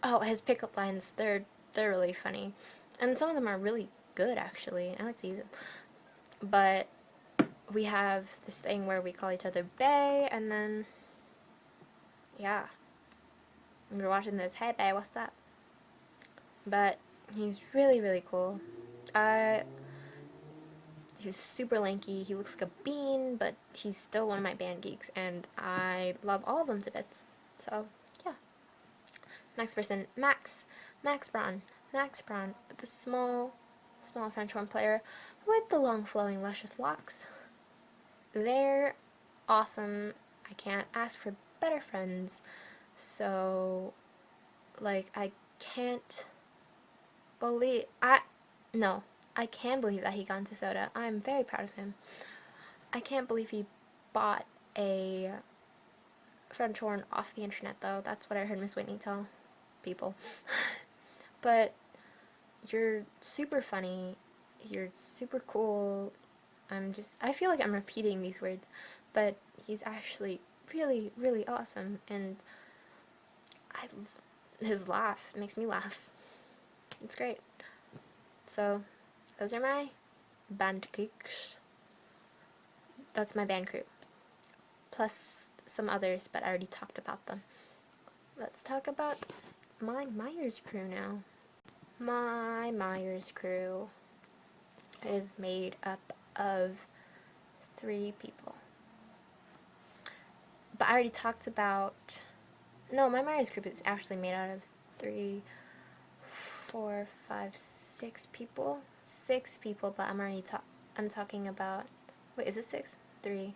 Speaker 1: Oh, his pickup lines, they're really funny, and some of them are really good actually. I like to use them, but we have this thing where we call each other Bae, and then yeah, we're watching this. Hey Bae, what's up? But he's really cool. He's super lanky. He looks like a bean, but he's still one of my band geeks, and I love all of them to bits. So yeah. Next person, Max Braun, the small French horn player with the long flowing luscious locks. They're awesome. I can't ask for better friends. So, like, I can't believe I can believe that he got into soda. I'm very proud of him. I can't believe he bought a French horn off the internet, though. That's what I heard Miss Whitney tell people. But you're super funny. You're super cool. I feel like I'm repeating these words, but he's actually really awesome, and his laugh makes me laugh. It's great. So, those are my band geeks. That's my band crew. Plus some others, but I already talked about them. Let's talk about my Myers crew now. My Myers crew is made up of 3 people. But I already talked about. No, my Myers group is actually made out of 3, 4, 5, 6 people. 6 people, but I'm talking about. Wait, is it 6? 3.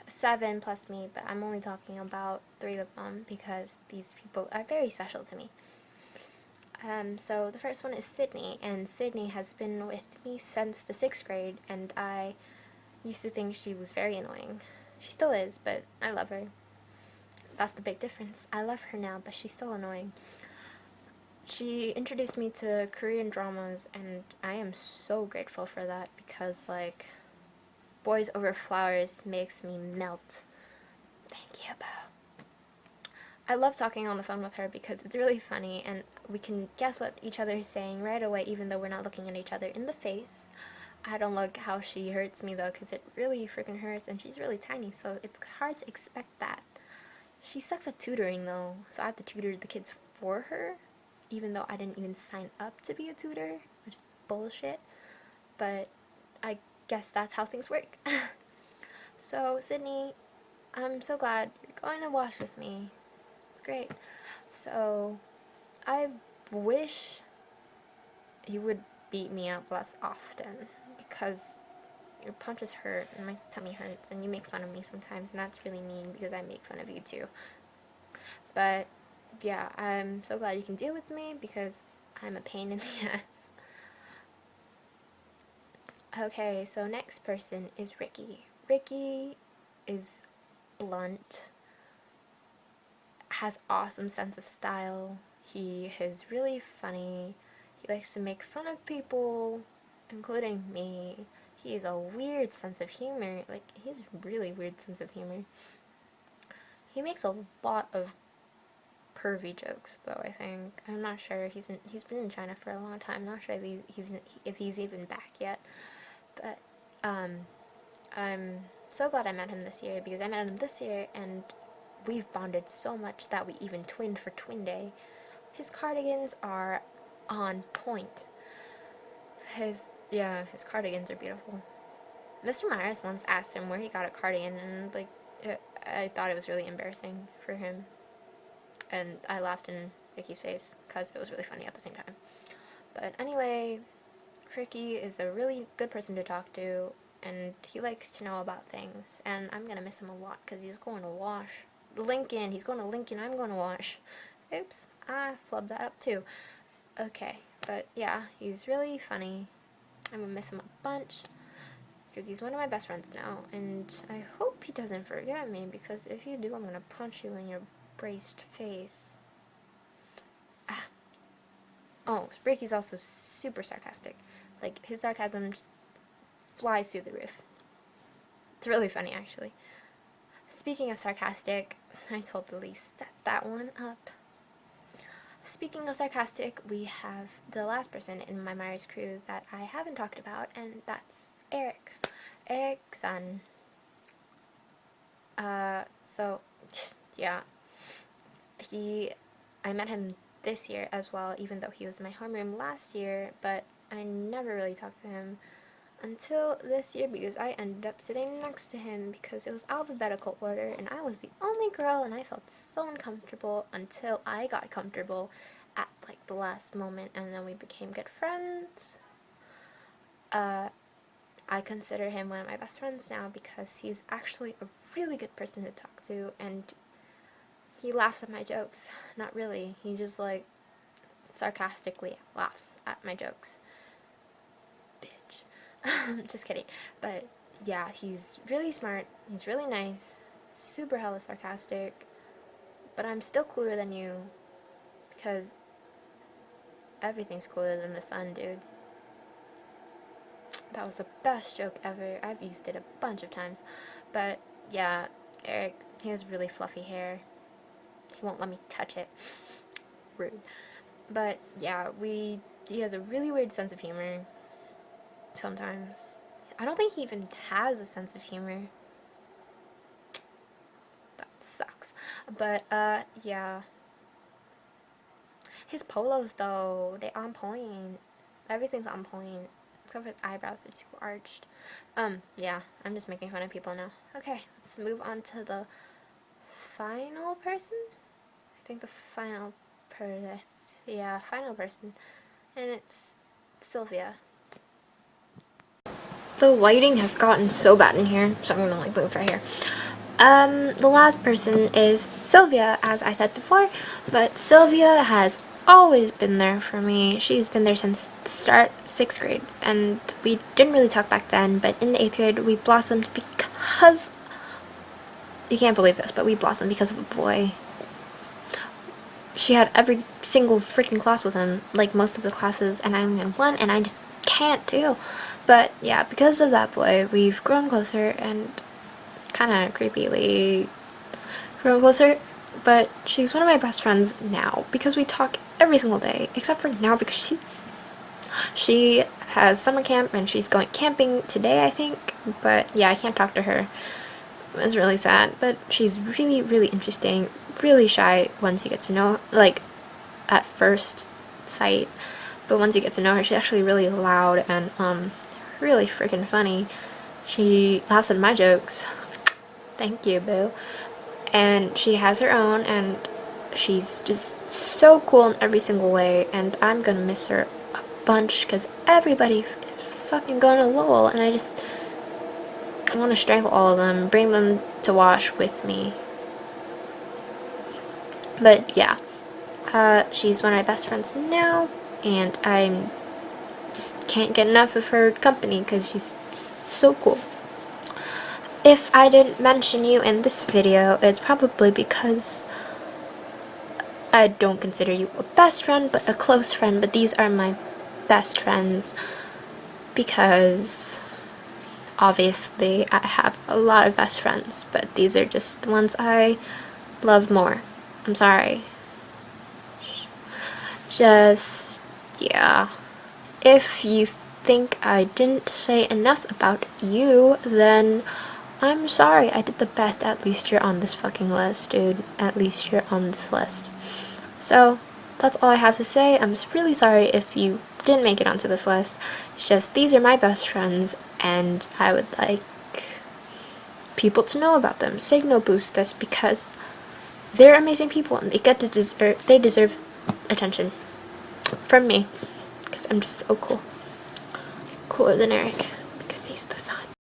Speaker 1: 7 plus me, but I'm only talking about 3 of them because these people are very special to me. So the first one is Sydney, and Sydney has been with me since the 6th grade, and I used to think she was very annoying. She still is, but I love her. That's the big difference. I love her now, but she's still annoying. She introduced me to Korean dramas, and I am so grateful for that because, like, Boys Over Flowers makes me melt. Thank you, Bo. I love talking on the phone with her because it's really funny, and we can guess what each other is saying right away, even though we're not looking at each other in the face. I don't like how she hurts me, though, because it really freaking hurts, and she's really tiny, so it's hard to expect that. She sucks at tutoring, though, so I have to tutor the kids for her, even though I didn't even sign up to be a tutor, which is bullshit. But I guess that's how things work. So, Sydney, I'm so glad you're going to Wash with me. It's great. So, I wish you would beat me up less often because your punches hurt and my tummy hurts and you make fun of me sometimes, and that's really mean because I make fun of you too. But yeah, I'm so glad you can deal with me because I'm a pain in the ass. Okay, so next person is Ricky. Ricky is blunt, has awesome sense of style. He is really funny. He likes to make fun of people, including me. He has a weird sense of humor. Like, he's really weird sense of humor. He makes a lot of pervy jokes, though. I think I'm not sure. He's been in China for a long time. I'm not sure if he's even back yet. But I'm so glad I met him this year, because I met him this year and we've bonded so much that we even twinned for Twin Day. His cardigans are on point. His cardigans are beautiful. Mr. Myers once asked him where he got a cardigan, and I thought it was really embarrassing for him, and I laughed in Ricky's face because it was really funny at the same time. But anyway, Ricky is a really good person to talk to, and he likes to know about things, and I'm gonna miss him a lot because he's going to Wash. Lincoln, he's going to Lincoln, I'm going to Wash. Oops, I flubbed that up too. Okay, but yeah, he's really funny. I'm gonna miss him a bunch because he's one of my best friends now, and I hope he doesn't forget me, because if you do, I'm gonna punch you in your braced face. Oh, Ricky's also super sarcastic. Like, his sarcasm just flies through the roof. It's really funny, actually. Speaking of sarcastic, I totally set that one up. Speaking of sarcastic, we have the last person in my Myers crew that I haven't talked about, and that's Eric. Eric's son. So, yeah. I met him this year as well, even though he was in my homeroom last year, but I never really talked to him until this year, because I ended up sitting next to him because it was alphabetical order and I was the only girl, and I felt so uncomfortable until I got comfortable at like the last moment, and then we became good friends. I consider him one of my best friends now because he's actually a really good person to talk to, and he laughs at my jokes. Not really, he just like sarcastically laughs at my jokes. Bitch. Just kidding. But yeah, he's really smart, he's really nice, super hella sarcastic, but I'm still cooler than you, because everything's cooler than the sun, dude. That was the best joke ever. I've used it a bunch of times. But yeah, Eric, he has really fluffy hair. He won't let me touch it. Rude. But yeah, he has a really weird sense of humor sometimes. I don't think he even has a sense of humor. That sucks. But yeah. His polos though, they on point. Everything's on point. Except for his eyebrows are too arched. Yeah, I'm just making fun of people now. Okay, let's move on to the final person? I think the final person. Yeah, final person. And it's Sylvia. The lighting has gotten so bad in here, so I'm gonna like move right here. The last person is Sylvia, as I said before, but Sylvia has always been there for me. She's been there since the start of 6th grade, and we didn't really talk back then, but in the 8th grade we blossomed because, you can't believe this, but we blossomed because of a boy. She had every single freaking class with him, like most of the classes, and I only had one, and I just can't deal. But yeah, because of that boy, we've grown closer, and kind of creepily grown closer. But she's one of my best friends now because we talk every single day, except for now because she has summer camp and she's going camping today, I think. But yeah, I can't talk to her. It's really sad, but she's really, really interesting, really shy once you get to know, like, at first sight. But once you get to know her, she's actually really loud and really freaking funny. She laughs at my jokes. Thank you, boo. And she has her own, and she's just so cool in every single way, and I'm gonna miss her a bunch because everybody is fucking going to Lowell, and I just want to strangle all of them, bring them to Wash with me. But yeah, she's one of my best friends now, and I just can't get enough of her company because she's so cool. if I didn't mention you in this video, it's probably because I don't consider you a best friend, but a close friend, but these are my best friends because obviously I have a lot of best friends, but these are just the ones I love more. I'm sorry. Just, yeah. If you think I didn't say enough about you, then I'm sorry. I did the best. At least you're on this fucking list, dude. At least you're on this list. So, that's all I have to say. I'm really sorry if you didn't make it onto this list. It's just, these are my best friends, and I would like people to know about them. Signal boost this because they're amazing people and they deserve attention from me because I'm just so cool. Cooler than Eric.